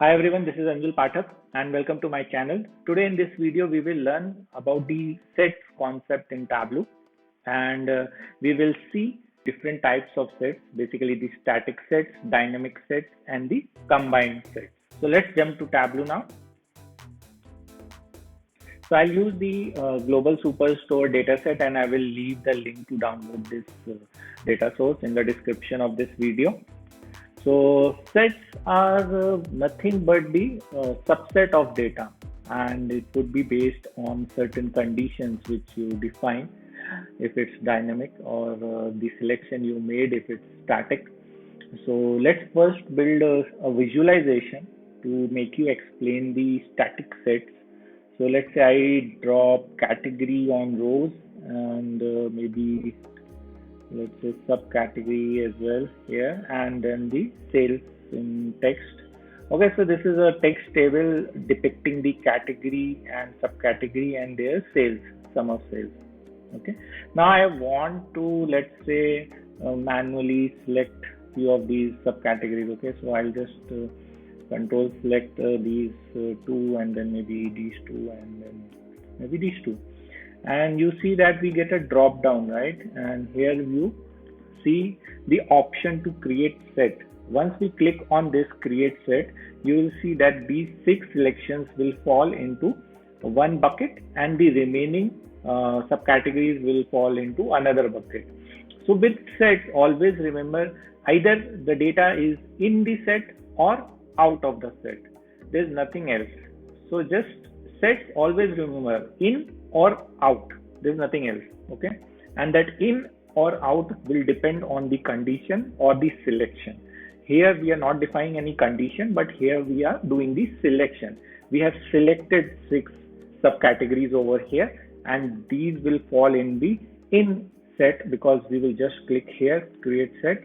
Hi everyone, this is Anjul Pathak and welcome to my channel. Today in this video we will learn about the sets concept in Tableau and we will see different types of sets, basically the static sets, dynamic sets and the combined sets. So let's jump to Tableau now. So I'll use the global superstore dataset and I will leave the link to download this data source in the description of this video. So sets are nothing but the subset of data, and it would be based on certain conditions which you define if it's dynamic, or the selection you made if it's static. So let's first build a visualization to make you explain the static sets. So let's say I drop category on rows and maybe let's say subcategory as well here, and then the sales in text. Okay, so this is a text table depicting the category and subcategory and their sales, sum of sales. Okay, now I want to, let's say, manually select few of these subcategories. Okay, so I'll just control select these two, and then maybe these two, and then maybe these two, and you see that we get a drop down, right? And here you see the option to create set. Once we click on this create set, you will see that these 6 selections will fall into one bucket and the remaining subcategories will fall into another bucket. So with sets, always remember either the data is in the set or out of the set. There's nothing else. So just sets, always remember in or out. There's nothing else. Okay, and that in or out will depend on the condition or the selection. Here we are not defining any condition, but here we are doing the selection. We have selected 6 subcategories over here, and these will fall in the in set because we will just click here create set,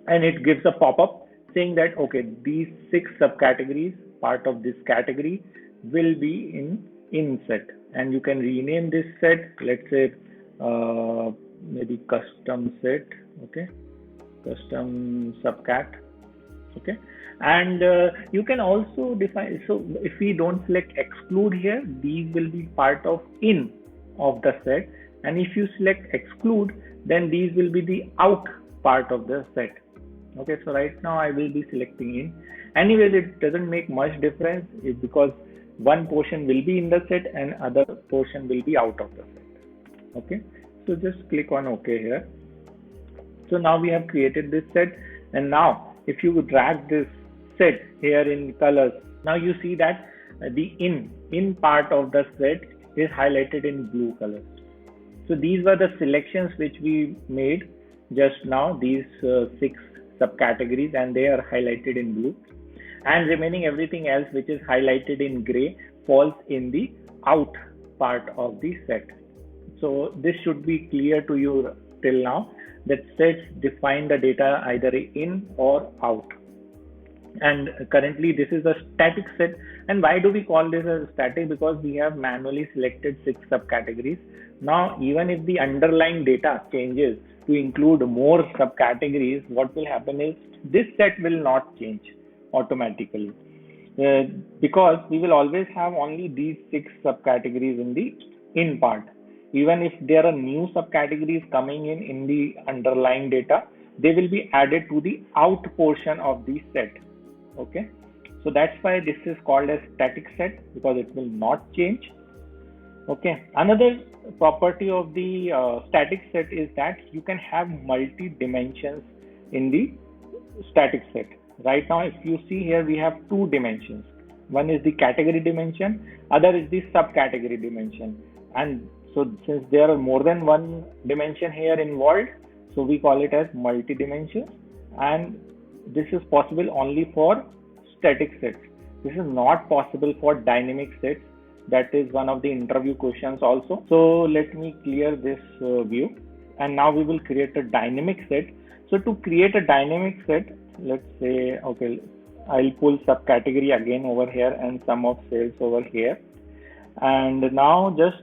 and it gives a pop-up saying that okay, these 6 subcategories part of this category will be in set, and you can rename this set. Let's say maybe custom set. Okay, custom subcat. Okay, and you can also define, so if we don't select exclude here, these will be part of in of the set, and if you select exclude, then these will be the out part of the set. Okay, so right now I will be selecting in. Anyways, it doesn't make much difference because one portion will be in the set and other portion will be out of the set. Okay, so just click on OK here. So now we have created this set, and now if you drag this set here in colors, now you see that the in part of the set is highlighted in blue color. So these were the selections which we made just now, these 6 subcategories, and they are highlighted in blue, and remaining everything else which is highlighted in gray falls in the out part of the set. So this should be clear to you till now, that sets define the data either in or out. And currently this is a static set. And why do we call this a static? Because we have manually selected 6 subcategories. Now even if the underlying data changes to include more subcategories, what will happen is this set will not change automatically, because we will always have only these 6 subcategories in the in part. Even if there are new subcategories coming in the underlying data, they will be added to the out portion of the set. Okay, so that's why this is called as static set, because it will not change. Okay, another property of the static set is that you can have multi dimensions in the static set. Right now if you see here, we have 2 dimensions. One is the category dimension, other is the subcategory dimension. And so since there are more than one dimension here involved, so we call it as multi-dimension, and this is possible only for static sets. This is not possible for dynamic sets. That is one of the interview questions also. So let me clear this view, and now we will create a dynamic set. So to create a dynamic set, let's say, okay, I'll pull subcategory again over here and sum of sales over here, and now just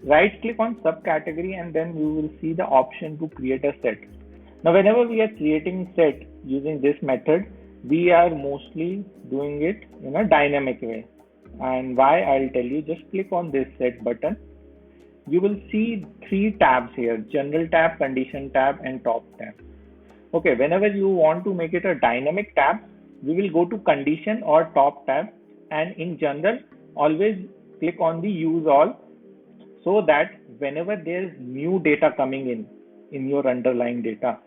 right click on subcategory, and then you will see the option to create a set. Now whenever we are creating set using this method, we are mostly doing it in a dynamic way. And why, I'll tell you. Just click on this set button. You will see three tabs here: general tab, condition tab, and top tab. Okay, whenever you want to make it a dynamic tab, we will go to condition or top tab, and in general, always click on the use all, so that whenever there is new data coming in your underlying data,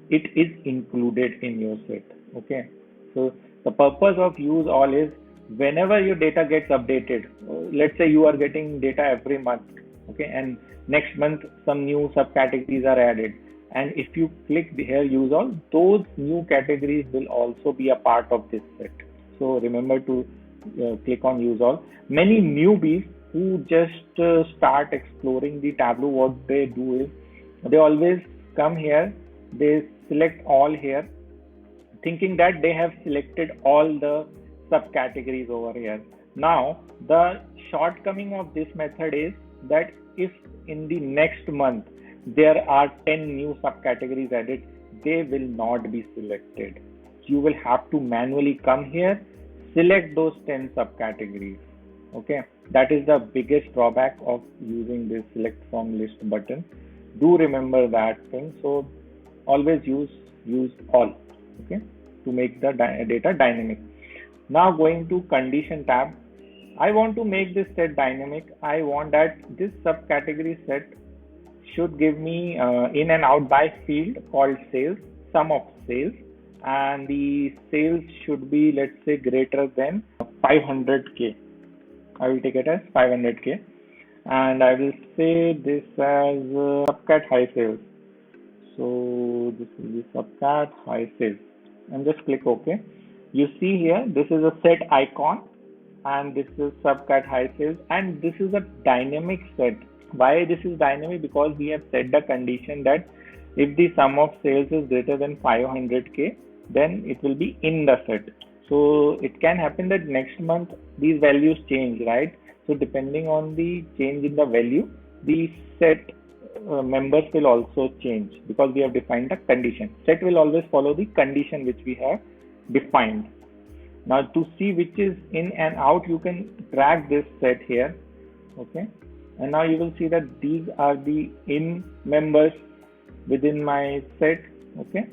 it is included in your set. Okay, so the purpose of use all is whenever your data gets updated, let's say you are getting data every month, okay, and next month some new subcategories are added, and if you click here use all, those new categories will also be a part of this set. So remember to click on use all. Many newbies who just start exploring the Tableau, what they do is they always come here, they select all here, thinking that they have selected all the subcategories over here. Now, the shortcoming of this method is that if in the next month there are 10 new subcategories added, they will not be selected. You will have to manually come here, select those 10 subcategories. Okay, that is the biggest drawback of using this select from list button. Do remember that thing. So always use all, okay, to make the data dynamic. Now going to condition tab, I want to make this set dynamic. I want that this subcategory set should give me in and out by field called sales, sum of sales, and the sales should be, let's say, greater than 500k. I will take it as 500k, and I will say this as subcat high sales. So this will be subcat high sales, and just click OK. You see here, this is a set icon, and this is subcat high sales, and this is a dynamic set. Why this is dynamic? Because we have set the condition that if the sum of sales is greater than 500k, then it will be in the set. So it can happen that next month these values change, right? So depending on the change in the value, the set members will also change, because we have defined the condition. Set will always follow the condition which we have defined. Now to see which is in and out, you can drag this set here, okay, and now you will see that these are the in members within my set. Okay,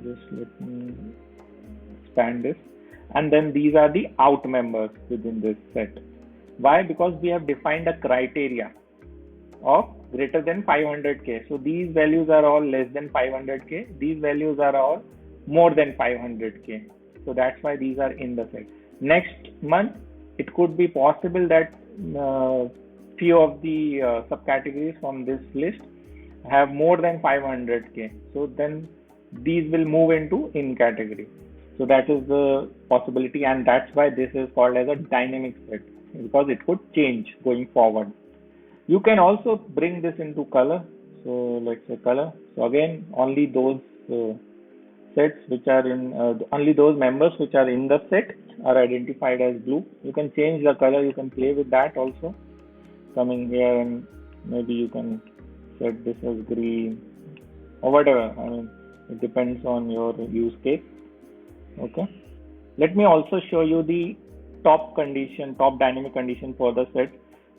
just let me expand this, and then these are the out members within this set. Why? Because we have defined a criteria of greater than 500k. So these values are all less than 500k, these values are all more than 500k. So that's why these are in the set. Next month it could be possible that few of the subcategories from this list have more than 500k, so then these will move into in category. So that is the possibility, and that's why this is called as a dynamic set, because it could change going forward. You can also bring this into color. So let's say color. So again, only those sets which are in only those members which are in the set are identified as blue. You can change the color, you can play with that also. Coming here, and maybe you can set this as green or whatever. I mean, it depends on your use case. Okay, let me also show you the top condition, top dynamic condition for the set.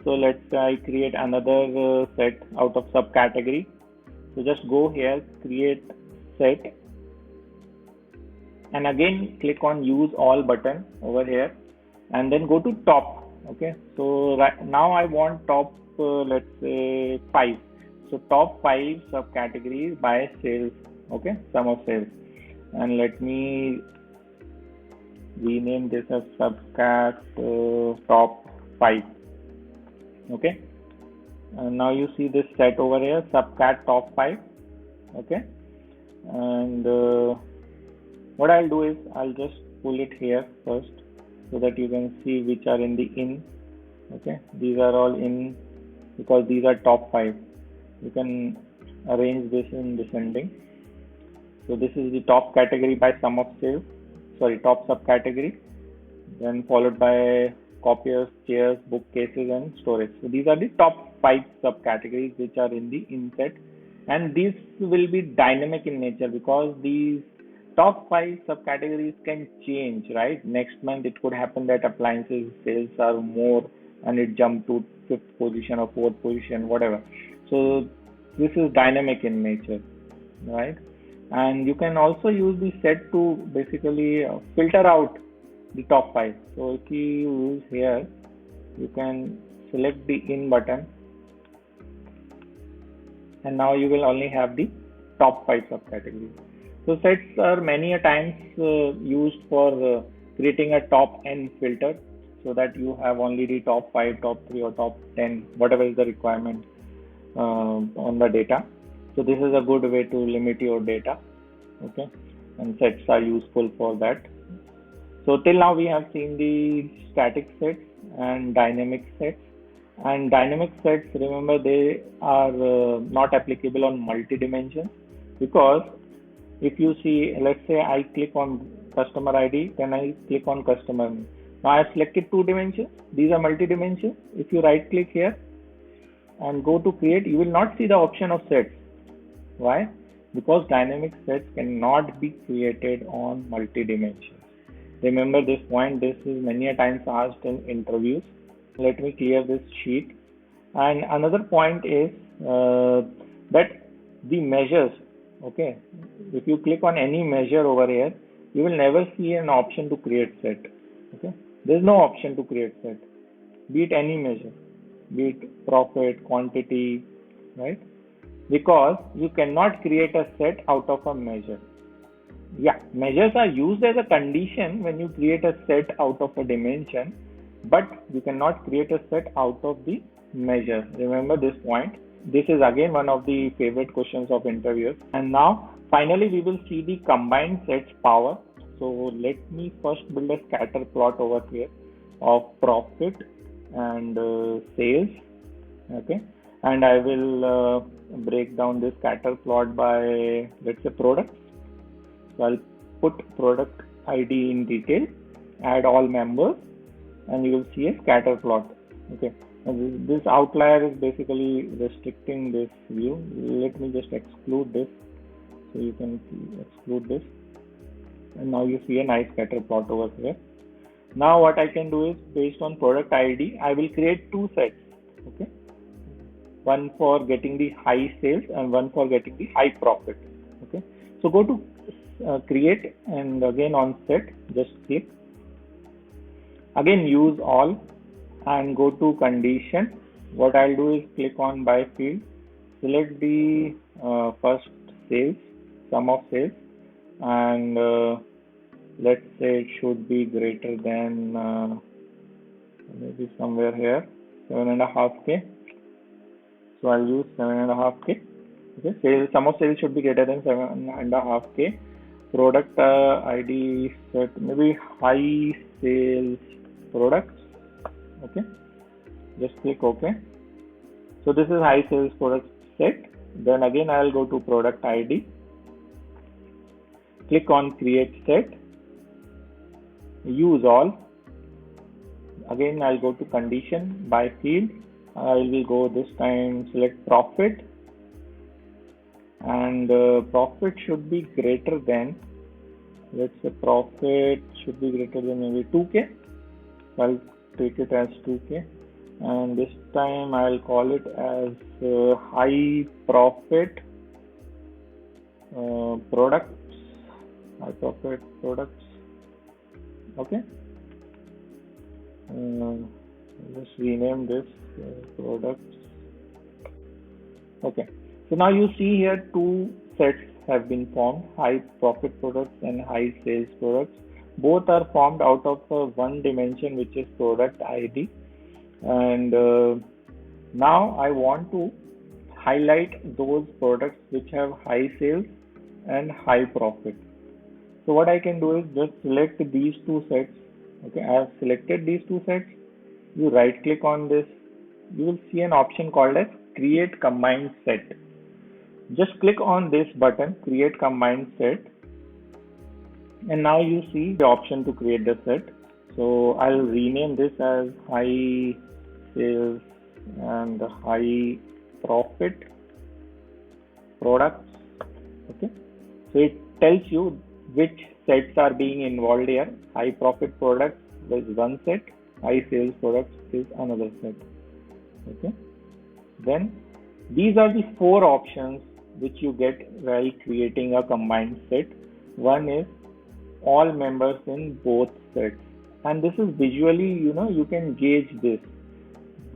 So let's say I create another set out of subcategory. So just go here, create set, and again click on use all button over here, and then go to top. Okay, so right now I want top let's say 5. So top 5 subcategories by sales. Okay, sum of sales, and let me rename this as subcat top 5. Okay, and now you see this set over here, subcat top 5. Okay, and what I'll do is I'll just pull it here first, so that you can see which are in the in. Okay, these are all in because these are top 5. You can arrange this in descending. So this is the top category by sum of sales, sorry, top subcategory, then followed by copiers, chairs, bookcases, and storage. So these are the top 5 subcategories which are in the inset, and these will be dynamic in nature because these top five subcategories can change, right? Next month it could happen that appliances sales are more and it jumped to fifth position or fourth position, whatever. So this is dynamic in nature, right? And you can also use the set to basically filter out the top five. So if you use here, you can select the in button, and now you will only have the top five subcategories. So sets are many a times used for creating a top n filter, so that you have only the top five, top three, or top 10, whatever is the requirement on the data. So this is a good way to limit your data. Okay, and sets are useful for that. So till now we have seen the static sets and dynamic sets. And dynamic sets, remember, they are not applicable on multi-dimensions, because if you see, let's say I click on customer ID, then I click on customer name. Now I have selected two dimensions. These are multi-dimensions. If you right click here and go to create, you will not see the option of sets. Why? Because dynamic sets cannot be created on multi-dimensions. Remember this point. This is many a times asked in interviews. Let me clear this sheet. And another point is that the measures, okay, if you click on any measure over here, you will never see an option to create set. Okay, there's no option to create set, be it any measure, be it profit, quantity, right? Because you cannot create a set out of a measure. Yeah, measures are used as a condition when you create a set out of a dimension, but you cannot create a set out of the measure. Remember this point. This is again one of the favorite questions of interviewers. And now finally we will see the combined sets power. So let me first build a scatter plot over here of profit and sales. Okay, and I will break down this scatter plot by, let's say, products. So I'll put product ID in detail, add all members, and you will see a scatter plot. Okay, and this outlier is basically restricting this view. Let me just exclude this, so you can exclude this, and now you see a nice scatter plot over here. Now what I can do is, based on product ID, I will create two sets. Okay, one for getting the high sales and one for getting the high profit. Okay, so go to create, and again on set, just click. Again use all and go to condition. What I'll do is click on by field, select the first sales, sum of sales, and let's say it should be greater than maybe somewhere here 7.5k. So I'll use 7.5k. Okay, sales, sum of sales should be greater than 7.5k. Product ID set, maybe high sales products. Okay, just click OK. So this is high sales products set. Then again I'll go to product ID, click on create set, use all. Again I'll go to condition by field. I will go this time, select profit, and profit should be greater than, let's say profit should be greater than maybe 2k. So I'll take it as 2k, and this time I'll call it as high profit products, high profit products. Okay, let's rename this products. Okay, so now you see here two sets have been formed, high profit products and high sales products. Both are formed out of one dimension, which is product ID. And now I want to highlight those products which have high sales and high profit. So what I can do is just select these two sets. Okay, I have selected these two sets. You right click on this, you will see an option called as create combined set. Just click on this button, create combined set, and now you see the option to create the set. So I'll rename this as high sales and high profit products. Okay, so it tells you which sets are being involved here. High profit products is one set, high sales products is another set. Okay. Then these are the four options which you get while creating a combined set. One is all members in both sets. And this is visually, you can gauge this.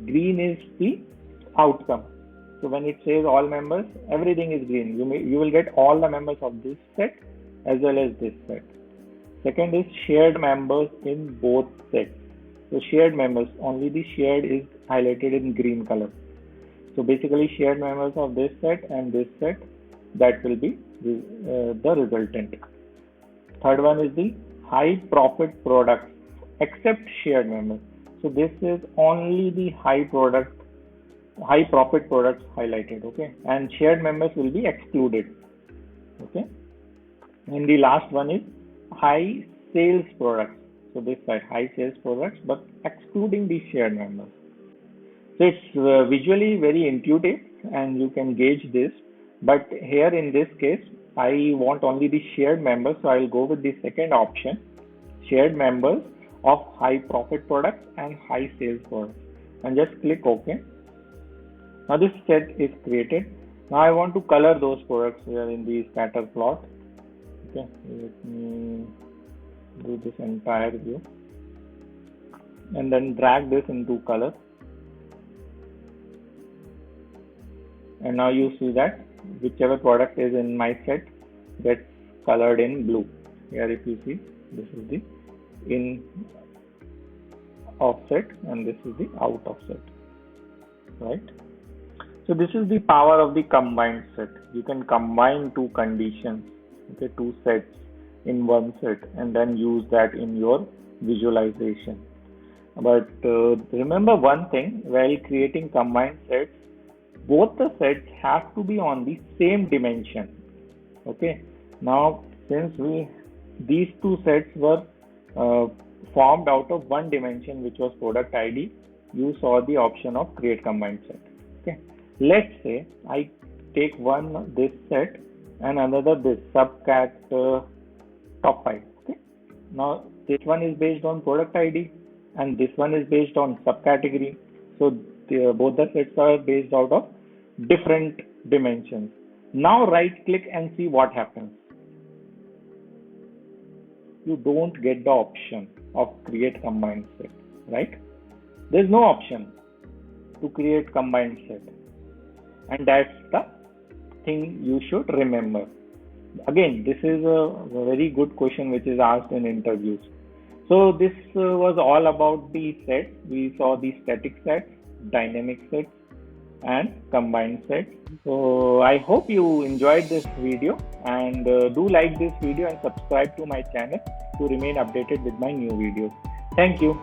Green is the outcome. So when it says all members, everything is green. You will get all the members of this set as well as this set. Second is shared members in both sets. So shared members, only the shared is highlighted in green color. So basically shared members of this set and this set, that will be the resultant. Third one is the high profit products except shared members. So this is only the high profit products highlighted, okay, and shared members will be excluded, okay. And the last one is high sales products. So this side high sales products, but excluding the shared members. So it's visually very intuitive and you can gauge this. But here in this case, I want only the shared members. So I'll go with the second option, shared members of high profit products and high sales products. And just click OK. Now this set is created. Now I want to color those products here in the scatter plot. Okay, let me do this entire view and then drag this into color. And now you see that whichever product is in my set gets colored in blue. Here if you see, this is the in offset and this is the out offset, right? So this is the power of the combined set. You can combine two conditions, okay, two sets in one set and then use that in your visualization. But remember one thing, while creating combined sets, both the sets have to be on the same dimension. Okay. Now, since these two sets were formed out of one dimension, which was product ID, you saw the option of create combined set. Okay. Let's say I take one this set and another this subcat top 5. Okay. Now this one is based on product ID and this one is based on subcategory. So both the sets are based out of different dimensions. Now right click and see what happens. You don't get the option of create combined set, right? There's no option to create combined set. And that's the thing you should remember. Again, this is a very good question which is asked in interviews. So this was all about the sets. We saw the static sets, dynamic sets, and combined sets. So I hope you enjoyed this video and do like this video and subscribe to my channel to remain updated with my new videos. Thank you.